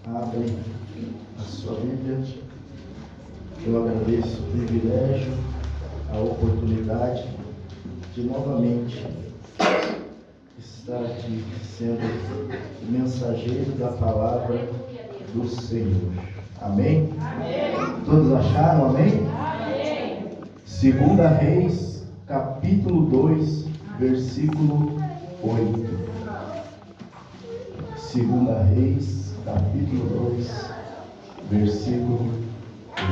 Abre a sua Bíblia. Eu agradeço o privilégio, a oportunidade de novamente estar aqui sendo o mensageiro da palavra do Senhor. Amém? Amém. Todos acharam? Amém? Amém. 2 Reis, capítulo 2, versículo 8. 2 Reis, capítulo 2, versículo 8.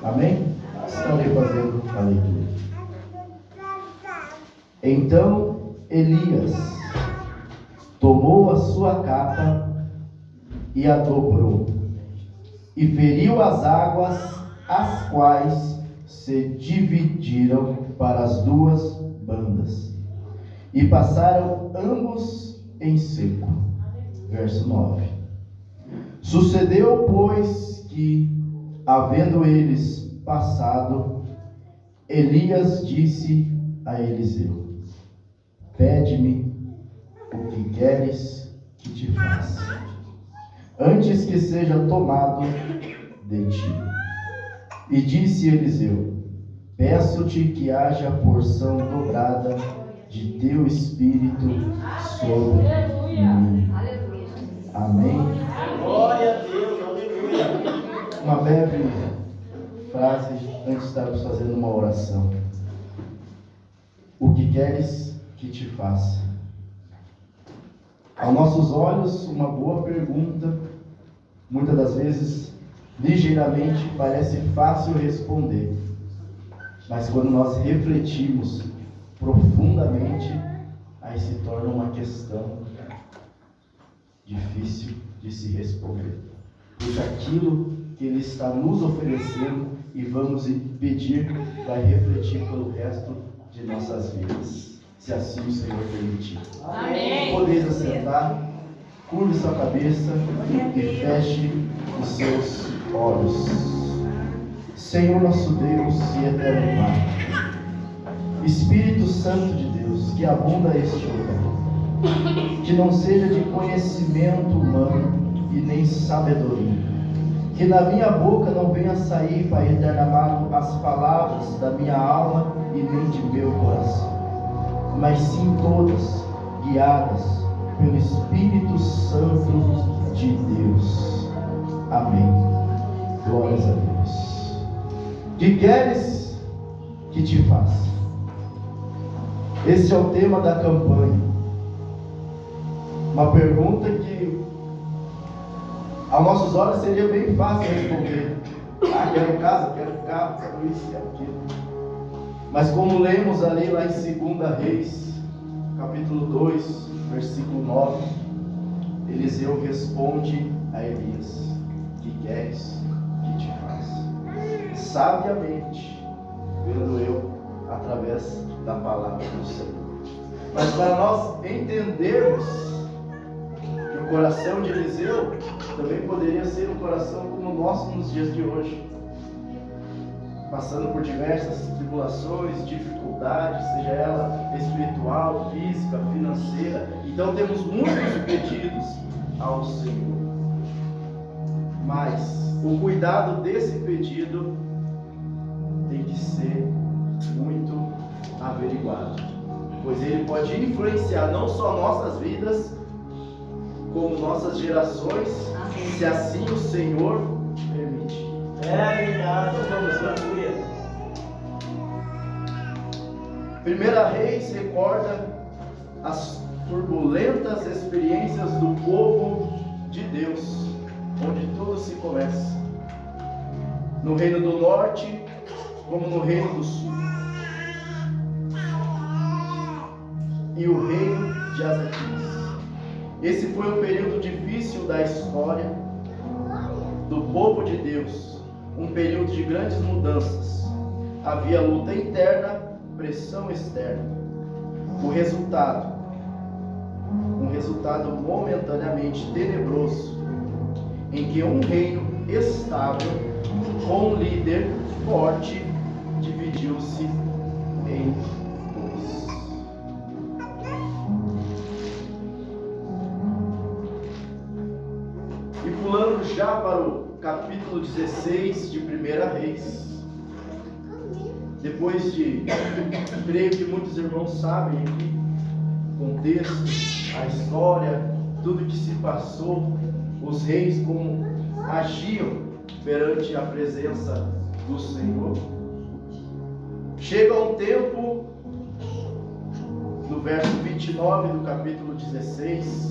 Amém? Estarei fazendo a leitura. Então Elias tomou a sua capa e a dobrou, e feriu as águas, as quais se dividiram para as duas bandas, e passaram ambos em seco. Verso 9. Sucedeu, pois, que, havendo eles passado, Elias disse a Eliseu: pede-me o que queres que te faça, antes que seja tomado de ti. E disse Eliseu: peço-te que haja porção dobrada de teu espírito sobre mim. Amém? Glória a Deus, aleluia. Uma breve frase antes de estarmos fazendo uma oração. O que queres que te faça? Aos nossos olhos, uma boa pergunta, muitas das vezes, ligeiramente, parece fácil responder. Mas quando nós refletimos profundamente, aí se torna uma questão difícil de se responder. Porque aquilo que Ele está nos oferecendo e vamos pedir, vai refletir pelo resto de nossas vidas, se assim o Senhor permitir. Amém. Podeis assentar, curve sua cabeça e feche os seus olhos. Senhor nosso Deus e eterno Pai, Espírito Santo de Deus, que abunda este lugar, que não seja de conhecimento humano e nem sabedoria, que da minha boca não venha sair, Pai eterno amado, as palavras da minha alma e nem de meu coração, mas sim todas guiadas pelo Espírito Santo de Deus. Amém. Glórias a Deus. Que queres que te faça? Esse é o tema da campanha. Uma pergunta que aos nossos olhos seria bem fácil responder. Quero casa, quero carro, quero isso e aquilo. Mas como lemos ali lá em 2 Reis, capítulo 2, versículo 9, Eliseu responde a Elias: que queres que te faça? Sabiamente, vendo eu através da palavra do Senhor. Mas para nós entendermos que o coração de Eliseu também poderia ser um coração como o nosso nos dias de hoje, passando por diversas tribulações, dificuldades, seja ela espiritual, física, financeira. Então temos muitos pedidos ao Senhor, mas o cuidado desse pedido tem que ser muito averiguado, pois ele pode influenciar não só nossas vidas, como nossas gerações, se assim o Senhor permite. Verdade, vamos lá. 1 Reis recorda as turbulentas experiências do povo de Deus, onde tudo se começa, no reino do norte como no reino do sul, e o reino de Azaquias. Esse foi um período difícil da história do povo de Deus, um período de grandes mudanças. Havia luta interna, pressão externa. Um resultado momentaneamente tenebroso, em que um reino estável, com um líder forte, dividiu-se em dois. pulando já para o capítulo 16 de 1 Reis. Depois de, creio que muitos irmãos sabem aqui, o contexto, a história, tudo que se passou, os reis como agiam perante a presença do Senhor. Chega um tempo, no verso 29 do capítulo 16,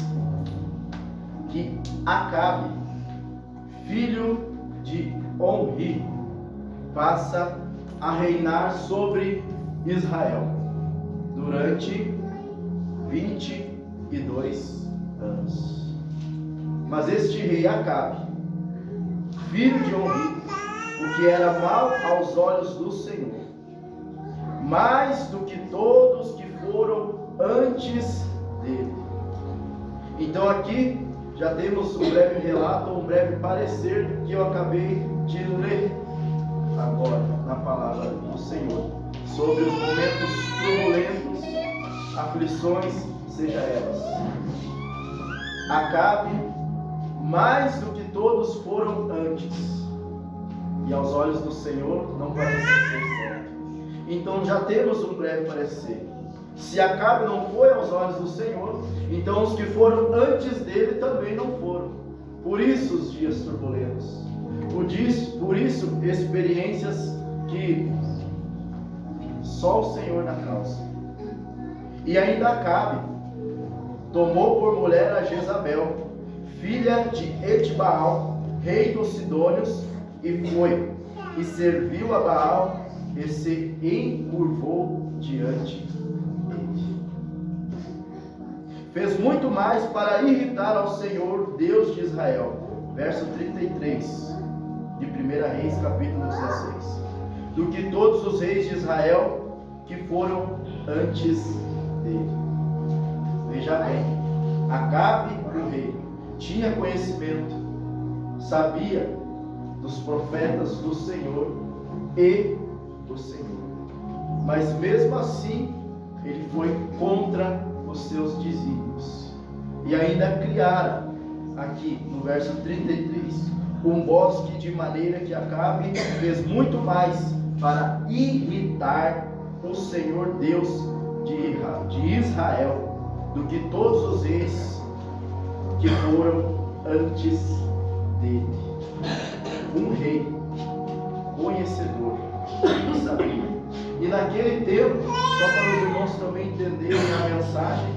que Acabe, filho de Omri, passa a reinar sobre Israel durante 22 anos. Mas este rei Acabe, filho de Omri, o que era mal aos olhos do Senhor, mais do que todos que foram antes dele. Então aqui já temos um breve relato, um breve parecer que eu acabei de ler agora na palavra do Senhor, sobre os momentos turbulentos, aflições, seja elas. Acabe, mais do que todos foram antes, e aos olhos do Senhor não parece ser certo. Então já temos um breve parecer. Se Acabe não foi aos olhos do Senhor, então os que foram antes dele também não foram. Por isso os dias turbulentos. Por isso experiências que só o Senhor na causa. E ainda Acabe tomou por mulher a Jezabel, filha de Etbaal, rei dos Sidônios, e foi, e serviu a Baal, e se encurvou diante dele. Fez muito mais para irritar ao Senhor, Deus de Israel. Verso 33 de 1 Reis, capítulo 16. Do que todos os reis de Israel que foram antes dele. Veja bem, Acabe, o rei, tinha conhecimento, sabia dos profetas do Senhor e do Senhor, mas mesmo assim ele foi contra os seus desígnios, e ainda criara aqui no verso 33 um bosque, de maneira que Acabe fez muito mais para irritar o Senhor Deus de Israel do que todos os reis que foram antes dele. Um rei conhecedor, sabia. E naquele tempo, só para os irmãos também entenderem a mensagem,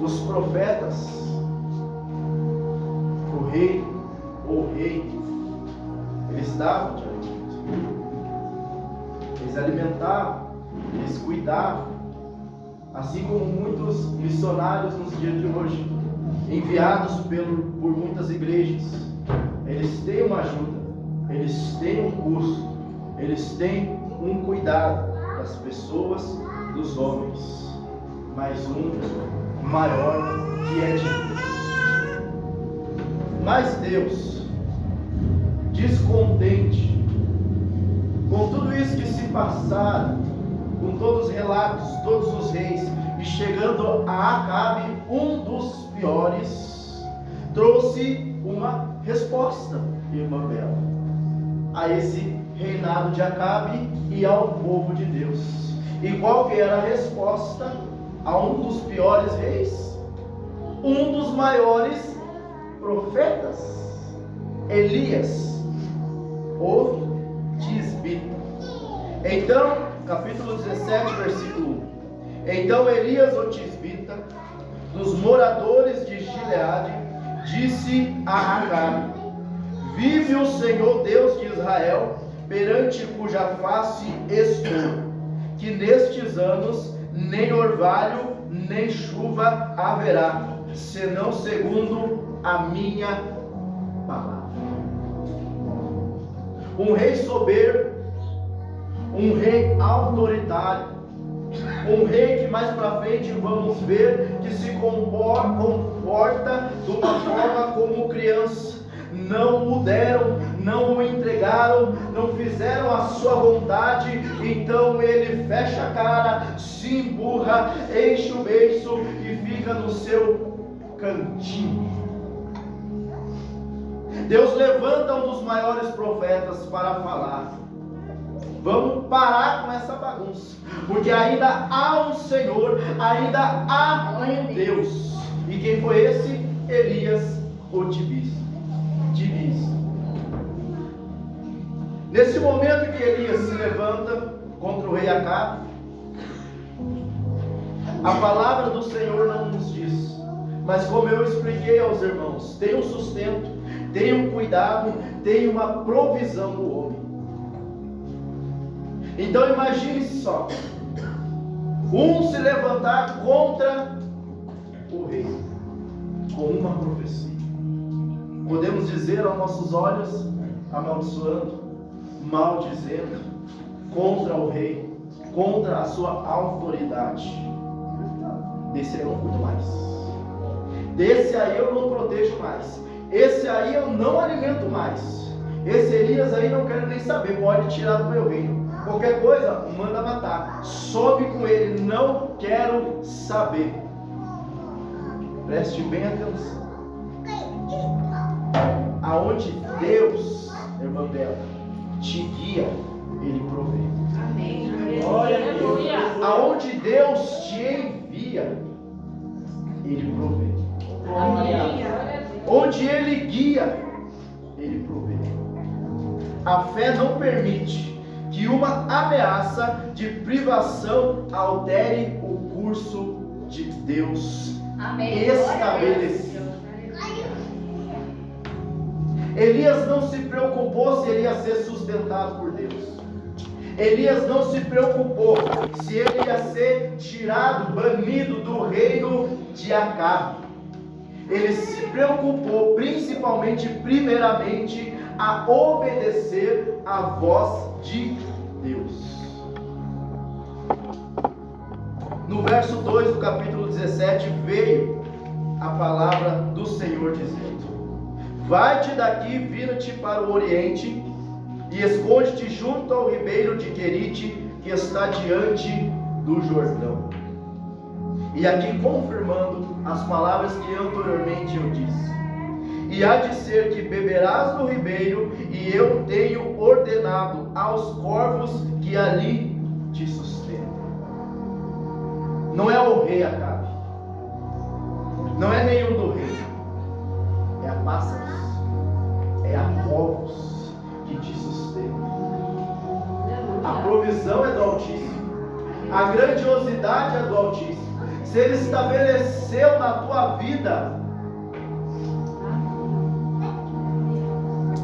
os profetas, o rei ou rei, eles davam de alimento, eles alimentavam, eles cuidavam, assim como muitos missionários nos dias de hoje, enviados por muitas igrejas. Eles têm uma ajuda, eles têm um curso, eles têm um cuidado das pessoas, dos homens, mas um maior, que é de Deus. Mas Deus, descontente com tudo isso que se passaram, com todos os relatos, todos os reis, e chegando a Acabe, um dos piores, trouxe uma resposta, irmã Bela, a esse reinado de Acabe e ao povo de Deus. E qual que era a resposta a um dos piores reis? Um dos maiores profetas, Elias, o tisbita. Então, capítulo 17, versículo 1. Então Elias, o tisbita, dos moradores de Gileade, disse a Acabe: vive o Senhor Deus de Israel, perante cuja face estou, que nestes anos nem orvalho nem chuva haverá, senão segundo a minha palavra. Um rei soberbo, um rei autoritário, um rei que mais para frente vamos ver que se comporta de uma forma como criança. Não o deram, não o entregaram, não fizeram a sua vontade, então ele fecha a cara, se emburra, enche o beiço e fica no seu cantinho. Deus levanta um dos maiores profetas para falar. Vamos parar com essa bagunça, porque ainda há um Senhor, ainda há um Deus. E quem foi esse? Elias, o Tibis. Nesse momento que Elias se levanta contra o rei Acabe, a palavra do Senhor não nos diz, mas como eu expliquei aos irmãos, tem um sustento, tem um cuidado, tem uma provisão do homem. Então imagine só, um se levantar contra o rei, com uma profecia. Podemos dizer aos nossos olhos, amaldiçoando, maldizendo, contra o rei, contra a sua autoridade. Desse aí eu não cuido mais, desse aí eu não protejo mais, esse aí eu não alimento mais, esse Elias aí não quero nem saber, pode tirar do meu reino. Qualquer coisa, manda matar. Sobe com ele, não quero saber. Preste bem atenção. Aonde Deus, irmã Bela, te guia, Ele provê. Amém. Glória a Deus. Aonde Deus te envia, Ele provê. Amém. Onde Ele guia, Ele provê. A fé não permite que uma ameaça de privação altere o curso de Deus estabelecido. Elias não se preocupou se ele ia ser sustentado por Deus. Elias não se preocupou se ele ia ser tirado, banido do reino de Acabe. Ele se preocupou primeiramente, a obedecer à voz de Deus. No verso 2 do capítulo 17 veio a palavra do Senhor dizendo: vai-te daqui, vira-te para o oriente e esconde-te junto ao ribeiro de Querite, que está diante do Jordão. E aqui confirmando as palavras que anteriormente eu disse: e há de ser que beberás do ribeiro, e eu tenho ordenado aos corvos que ali te sustentam. Não é o rei Acabe, não é nenhum do rei, é a pássaros, é a corvos que te sustentam. A provisão é do Altíssimo, a grandiosidade é do Altíssimo. Se Ele estabeleceu na tua vida,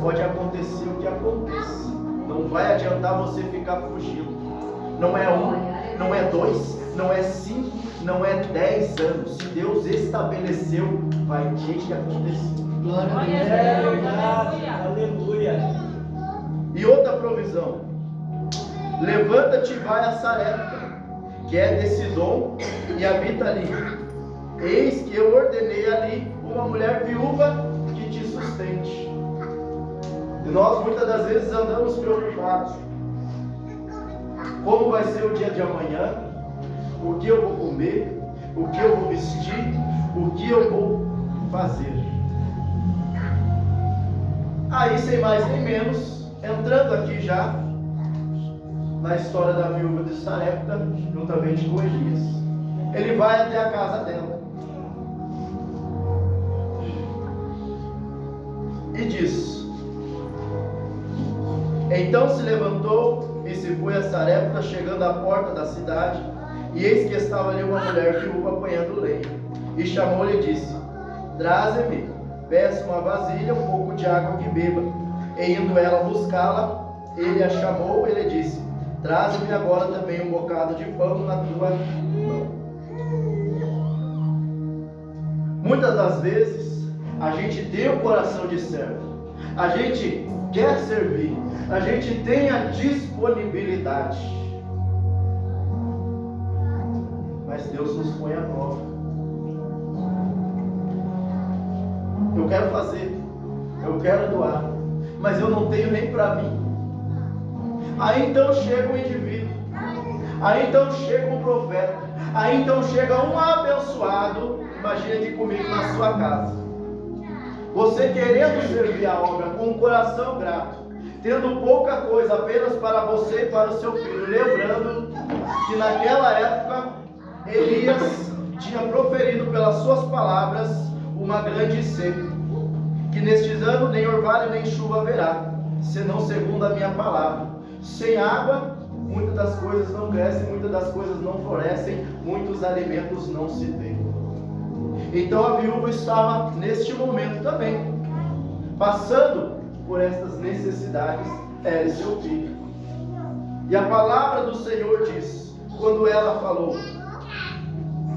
pode acontecer o que aconteça, não vai adiantar você ficar fugindo. Não é 1, não é 2, não é 5, não é 10 anos. Se Deus estabeleceu, vai ter que acontecer. Glória a Deus. Aleluia. E outra provisão: levanta-te e vai a Sarepta, que é de Sidom, e habita ali. Eis que eu ordenei ali uma mulher viúva que te sustente. E nós muitas das vezes andamos preocupados. Como vai ser o dia de amanhã? O que eu vou comer? O que eu vou vestir? O que eu vou fazer? Aí, sem mais nem menos, entrando aqui já na história da viúva de Sarepta, juntamente com Elias, ele vai até a casa dela e diz: então se levantou e se foi a Sarepta, chegando à porta da cidade, e eis que estava ali uma mulher viúva apanhando lenha, e chamou-lhe e disse: traze-me, peça uma vasilha, um pouco de água que beba. E indo ela buscá-la, ele a chamou e lhe disse: traze-me agora também um bocado de pão na tua mão. Muitas das vezes a gente tem o coração de servo, a gente quer servir, a gente tem a disponibilidade, mas Deus nos põe à prova. Eu quero fazer, eu quero doar, mas eu não tenho nem para mim. Aí então chega um indivíduo, aí então chega um profeta, aí então chega um abençoado. Imagine aqui comigo na sua casa. Você querendo servir a obra com um coração grato, tendo pouca coisa apenas para você e para o seu filho, lembrando que naquela época Elias tinha proferido pelas suas palavras uma grande seca, que nestes anos nem orvalho nem chuva haverá, senão segundo a minha palavra. Sem água, muitas das coisas não crescem, muitas das coisas não florescem, muitos alimentos não se têm. Então a viúva estava neste momento também, passando por estas necessidades, ela e seu filho. E a palavra do Senhor diz, quando ela falou: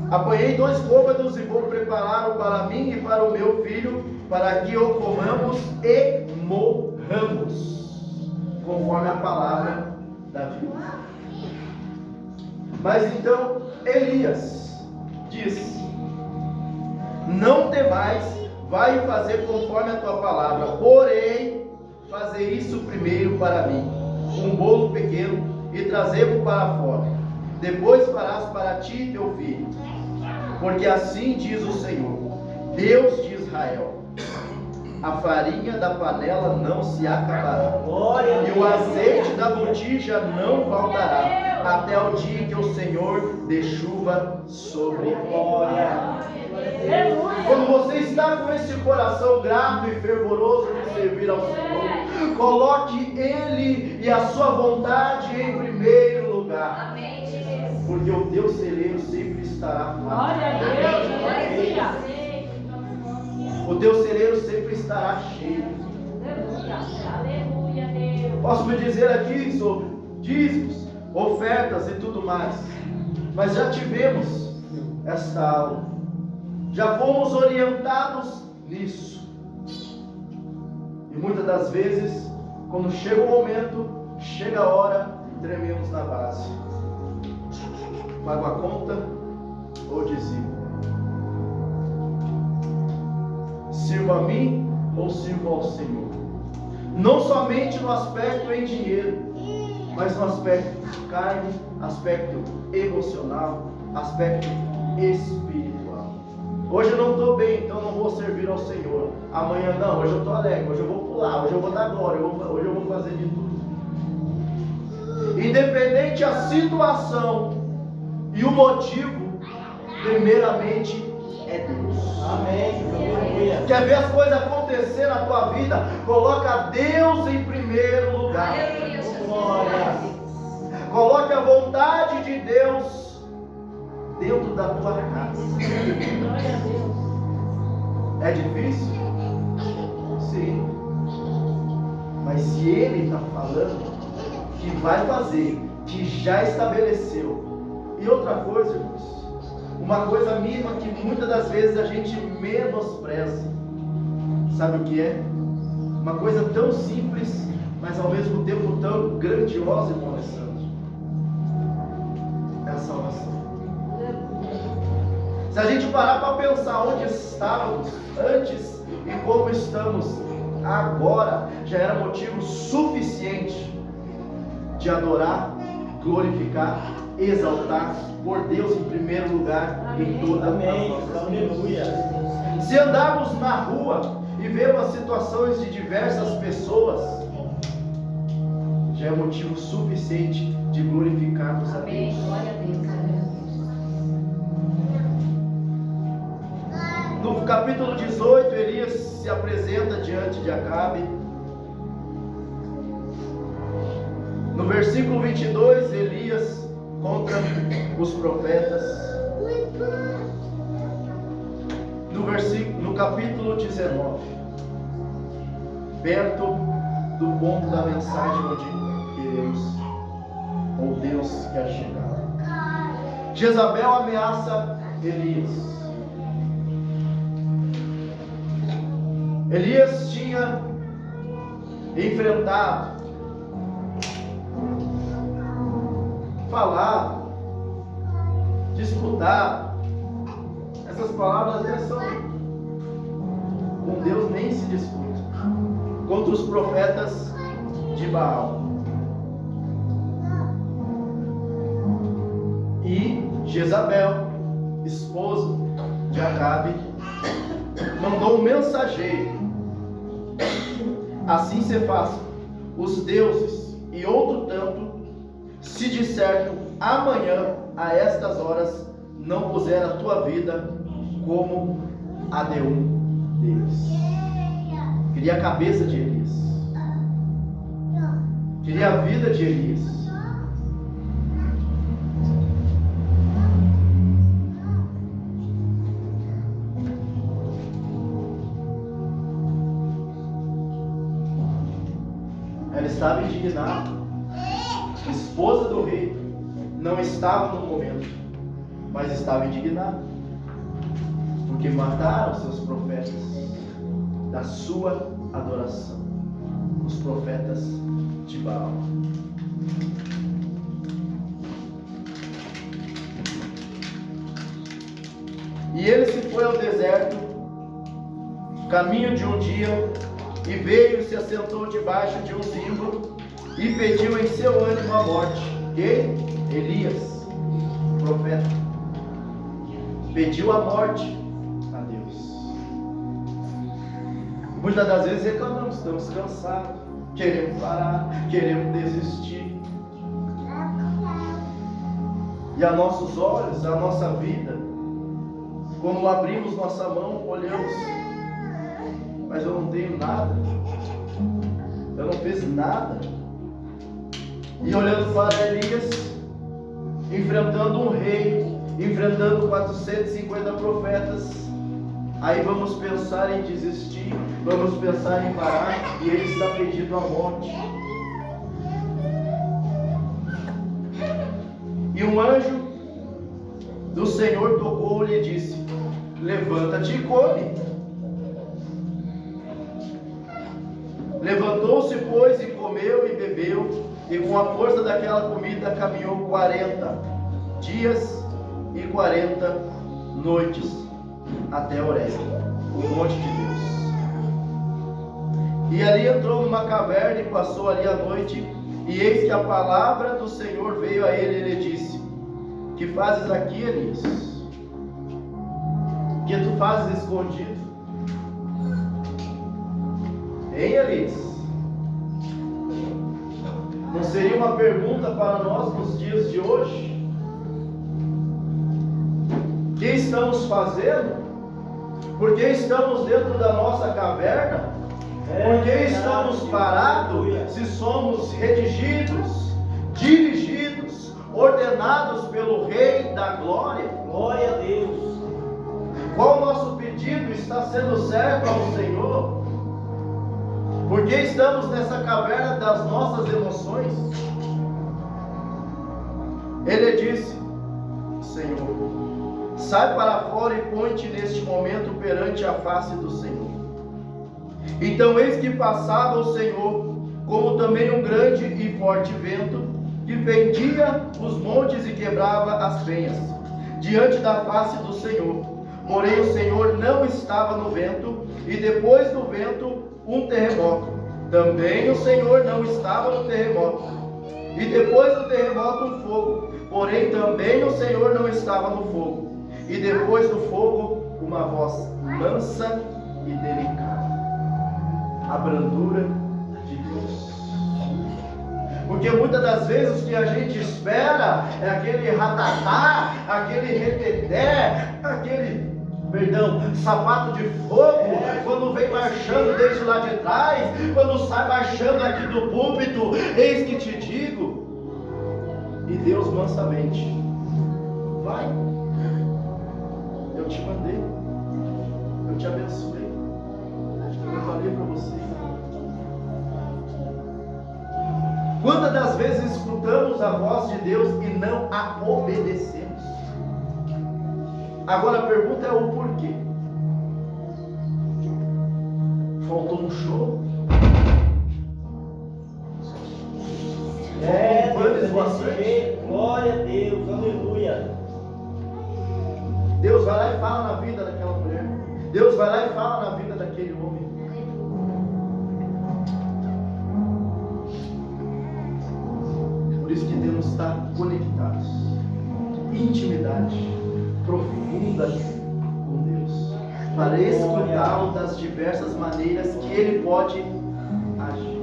apanhei 2 côvados e vou prepará-lo para mim e para o meu filho, para que o comamos e morramos, conforme a palavra da viúva. Mas então Elias diz: não temais, vai fazer conforme a tua palavra, porém fazer isso primeiro para mim, um bolo pequeno, e trazê-lo para fora. Depois farás para ti e teu filho, porque assim diz o Senhor, Deus de Israel: a farinha da panela não se acabará, e o azeite da botija não faltará, até o dia que o Senhor dê chuva sobre a terra. Quando você está com esse coração grato e fervoroso de servir ao Senhor, coloque Ele e a sua vontade em primeiro lugar, porque o teu celeiro sempre estará farto. O teu celeiro sempre estará cheio. Posso me dizer aqui sobre dízimos, ofertas e tudo mais, mas já tivemos esta aula, já fomos orientados nisso, e muitas das vezes, quando chega o momento, chega a hora, trememos na base. Pago a conta ou dizimo? Sirvo a mim ou sirvo ao Senhor? Não somente no aspecto em dinheiro, mas no aspecto carne, aspecto emocional, aspecto espiritual. Hoje eu não estou bem, então não vou servir ao Senhor. Amanhã não, hoje eu estou alegre, hoje eu vou pular, hoje eu vou dar glória, hoje eu vou fazer de tudo. Independente a situação e o motivo, primeiramente é Deus. Amém. Quer ver as coisas acontecer na tua vida? Coloca Deus em primeiro lugar. Coloque a vontade de Deus dentro da tua casa. É difícil? Sim. Mas se Ele está falando que vai fazer, que já estabeleceu. E outra coisa, irmãos, uma coisa mínima que muitas das vezes a gente menospreza. Sabe o que é? Uma coisa tão simples, mas ao mesmo tempo tão grandiosa, irmão Alessandro. É a salvação. Se a gente parar para pensar onde estávamos antes e como estamos agora, já era motivo suficiente de adorar, glorificar, exaltar por Deus em primeiro lugar em toda a nossa vida. Se andarmos na rua e vemos as situações de diversas pessoas, já é motivo suficiente de glorificarmos a Deus. No capítulo 18, Elias se apresenta diante de Acabe. No versículo 22, Elias contra os profetas. No capítulo 19, perto do ponto da mensagem onde queremos, ou Deus quer chegar, Jezabel ameaça Elias. Elias tinha enfrentado, falar, disputar. Essas palavras já são, com Deus nem se disputa, contra os profetas de Baal. E Jezabel, esposa de Acabe, mandou mandou um mensageiro. Assim se faça, os deuses e outro tanto, se de certo amanhã a estas horas não puser a tua vida como a de um deles. Queria a cabeça de Elias, queria a vida de Elias. Ela estava indignada. A esposa do rei não estava no momento, mas estava indignada, porque mataram seus profetas da sua adoração, os profetas de Baal. E ele se foi ao deserto, caminho de um dia, e veio e se assentou debaixo de um zimbro e pediu em seu ânimo a morte. Quem? Elias, o profeta, pediu a morte a Deus. Muitas das vezes reclamamos, estamos cansados, queremos parar, queremos desistir. E a nossos olhos, a nossa vida, quando abrimos nossa mão, olhamos, mas eu não tenho nada, eu não fiz nada. E olhando para Elias, enfrentando um rei, enfrentando 450 profetas, aí vamos pensar em desistir, vamos pensar em parar, e ele está pedindo a morte. E um anjo do Senhor tocou-lhe e disse: levanta-te e come. Levantou-se, pois, e comeu e bebeu, e com a força daquela comida caminhou 40 dias e 40 noites até Horebe, o monte de Deus. E ali entrou numa caverna e passou ali a noite, e eis que a palavra do Senhor veio a ele, e ele disse: que fazes aqui, Elias? Que tu fazes escondido? Hein, Elias? Não seria uma pergunta para nós nos dias de hoje? O que estamos fazendo? Por que estamos dentro da nossa caverna? Por que estamos parados se somos redigidos, dirigidos, ordenados pelo Rei da Glória? Glória a Deus. Qual o nosso pedido está sendo certo ao Senhor? Por que estamos nessa caverna das nossas emoções? Ele disse: Senhor, sai para fora e põe-te neste momento perante a face do Senhor. Então eis que passava o Senhor, como também um grande e forte vento, que fendia os montes e quebrava as penhas, diante da face do Senhor. Porém o Senhor não estava no vento, e depois do vento um terremoto. Também o Senhor não estava no terremoto, e depois do terremoto um fogo. Porém também o Senhor não estava no fogo, e depois do fogo uma voz mansa e delicada. A brandura de Deus. Porque muitas das vezes o que a gente espera é aquele ratatá, aquele reteté, aquele, sapato de fogo, quando vem marchando desde lá de trás, quando sai marchando aqui do púlpito, eis que te digo. E Deus mansamente: vai, eu te mandei, eu te abençoei, eu falei para você. Quantas das vezes escutamos a voz de Deus e não a obedecemos? Agora a pergunta é o porquê. Faltou um show? Glória a Deus, aleluia. Deus vai lá e fala na vida daquela mulher. Deus vai lá e fala na vida daquele homem. Por isso que devemos estar conectados. Intimidade profunda com Deus. para escutá-lo das diversas maneiras que ele pode agir.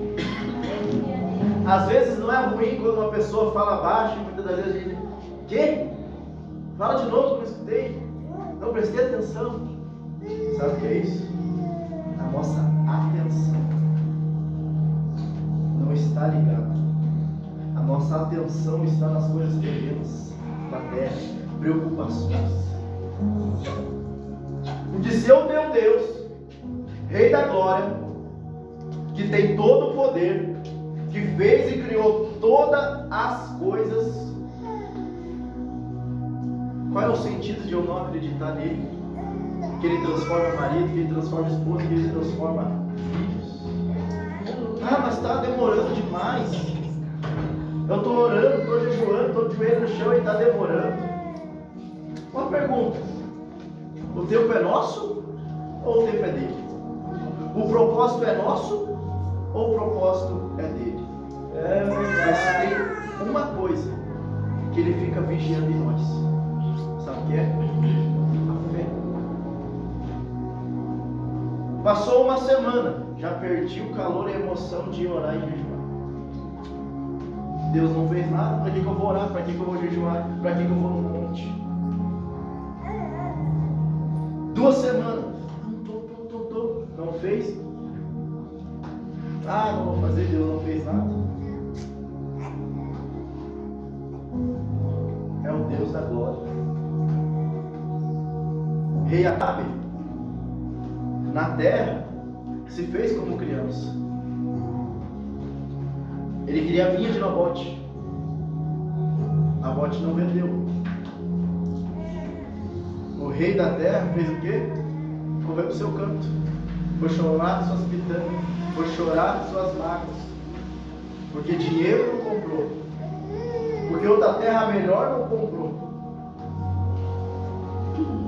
Às vezes não é ruim quando uma pessoa fala baixo, e muitas das vezes a gente, quê? Fala de novo que eu não escutei, não prestei atenção. Sabe o que é isso? A nossa atenção não está ligada. A nossa atenção está nas coisas terrenas, da terra, preocupações. Porque se o meu Deus, Rei da Glória, que tem todo o poder, que fez e criou todas as coisas, qual é o sentido de eu não acreditar nele? Que ele transforma marido, que ele transforma esposa, que ele transforma filhos. Ah, mas está demorando demais. Eu estou orando, estou jejuando, estou de joelho no chão e está demorando. Uma pergunta: o tempo é nosso ou o tempo é dele? O propósito é nosso ou o propósito é dele? Mas tem uma coisa que ele fica vigiando em nós. Sabe o que é? A fé. Passou uma semana, já perdi o calor e a emoção de orar e jejuar. Deus não fez nada, para que eu vou orar? Para que eu vou jejuar? Para que eu vou no monte? 2 semanas, não fez? Ah, não vou fazer, Deus não fez nada. É o Deus da glória. Rei Acabe, na terra, se fez como criança. Ele queria a vinha de Nabote. Nabote não vendeu. O rei da terra fez o quê? Correu para o seu canto. Foi chorar suas pitangas. Foi chorar suas mágoas. Porque dinheiro não comprou. Porque outra terra melhor não comprou.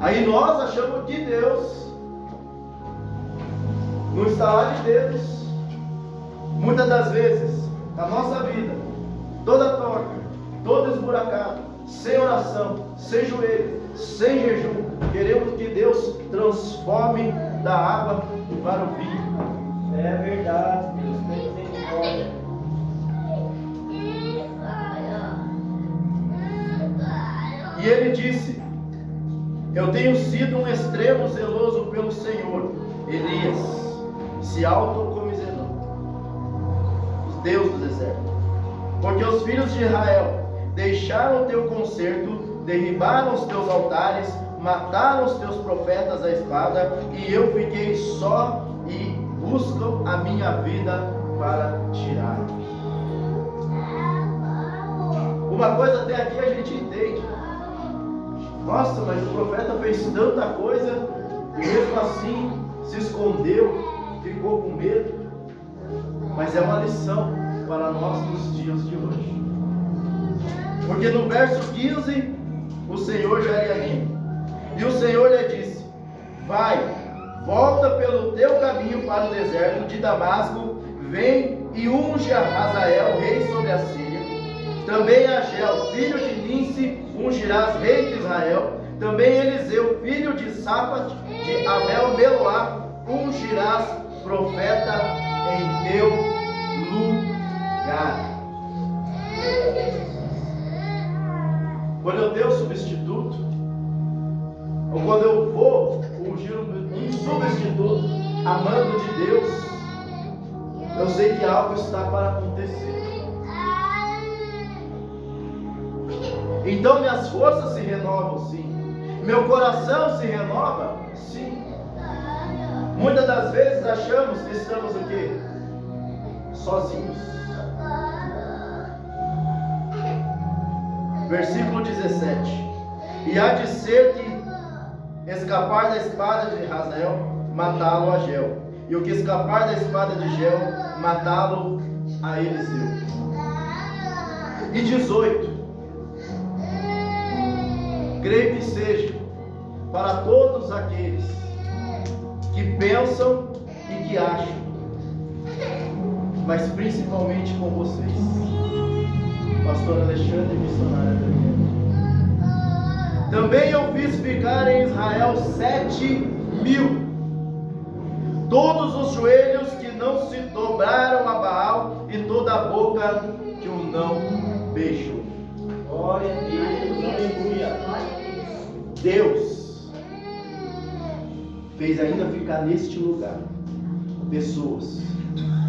Aí nós achamos que Deus, no estalar de dedos, muitas das vezes, na nossa vida, toda torta, todo esburacado, sem oração, sem joelho, sem jejum, queremos que Deus transforme da água para o vinho. É verdade, Deus tem misericórdia. E ele disse: eu tenho sido um extremo zeloso pelo Senhor. Elias se autocomiserou, os Deus do deserto, porque os filhos de Israel deixaram o teu concerto, derribaram os teus altares, mataram os teus profetas à espada, e eu fiquei só e buscam a minha vida para tirar. Uma coisa até aqui a gente entende. Nossa, mas o profeta fez tanta coisa e mesmo assim se escondeu, ficou com medo. Mas é uma lição para nós nos dias de hoje. Porque no verso 15, o Senhor já lhe anima. E o Senhor lhe disse: vai, volta pelo teu caminho para o deserto de Damasco, vem e unge a Hazael, rei sobre a Síria. Também a Gel, filho de Ninsi, ungirás rei de Israel. Também Eliseu, filho de Safat, de Abel Meloá, ungirás profeta em teu lugar. Quando eu tenho substituto, ou quando eu vou ungir um substituto, amando de Deus, eu sei que algo está para acontecer. Então minhas forças se renovam, sim. Meu coração se renova, sim. Muitas das vezes achamos que estamos o quê? Sozinhos. Versículo 17. E há de ser que escapar da espada de Hazael, matá-lo a Gel. E o que escapar da espada de Gel, matá-lo a Eliseu. E 18. Creio que seja para todos aqueles que pensam e que acham, mas principalmente com vocês, pastor Alexandre, missionário Daniel. Também eu fiz ficar em Israel 7 1000. Todos os joelhos que não se dobraram a Baal e toda a boca que o não beijou. Glória a Deus, aleluia. Deus fez ainda ficar neste lugar pessoas.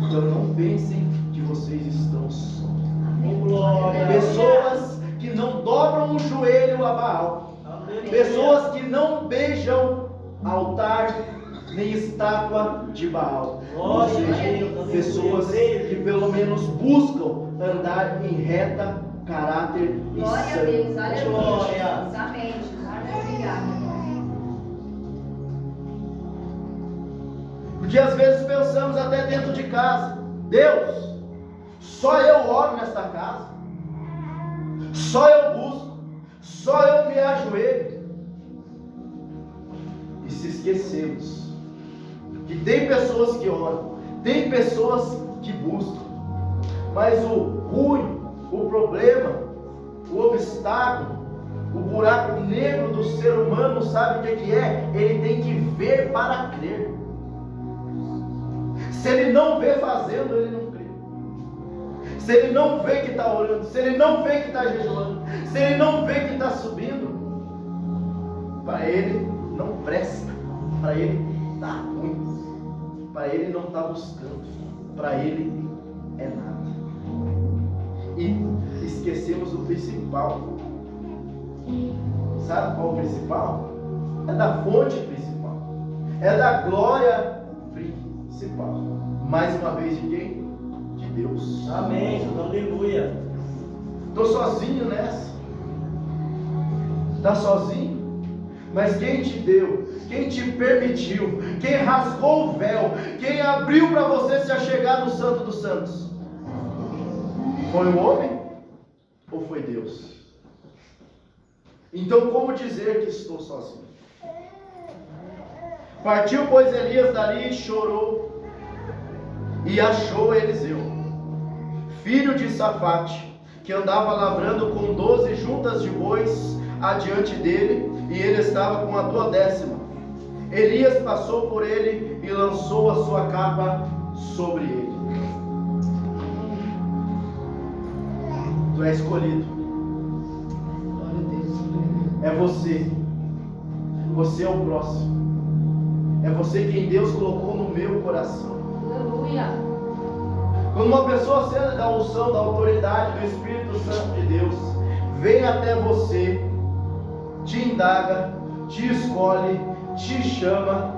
Então não pensem que vocês estão só. Glória. Pessoas que não dobram o joelho a Baal. Pessoas que não beijam altar nem estátua de Baal. Ou seja, pessoas que pelo menos buscam andar em reta, caráter e Glória a Deus, aleluia. Glória. Amém. Obrigada. Porque às vezes pensamos até dentro de casa: Deus, só eu oro nesta casa, só eu busco, só eu me ajoelho. E se esquecemos que tem pessoas que oram, tem pessoas que buscam, mas o ruim, o problema, o obstáculo, o buraco negro do ser humano, sabe o que é? Ele tem que ver para crer. Se ele não vê fazendo, ele não crê. Se ele não vê que está orando, se ele não vê que está jejuando, se ele não vê que está subindo, para ele não presta, para ele está ruim, para ele não está buscando, para ele é nada. E esquecemos o principal. Sabe qual é o principal? É da fonte principal, é da glória principal. Mais uma vez de quem? De Deus. Amém, aleluia. Estou sozinho nessa. Está sozinho? Mas quem te deu, quem te permitiu, quem rasgou o véu, quem abriu para você se achegar no Santo dos Santos? Foi o homem ou foi Deus? Então como dizer que estou sozinho? Partiu, pois, Elias dali e chorou, e achou Eliseu, filho de Safate, que andava lavrando com 12 juntas de bois adiante dele, e ele estava com a 12ª. Elias passou por ele e lançou a sua capa sobre ele. Tu és escolhido. É você. Você é o próximo. É você quem Deus colocou no meu coração. Aleluia. Quando uma pessoa sendo da unção, da autoridade do Espírito Santo de Deus, vem até você, te indaga, te escolhe, te chama,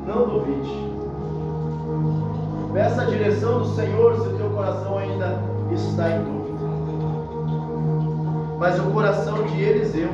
não duvide. Peça a direção do Senhor se o teu coração ainda está em dúvida. Mas o coração de Eliseu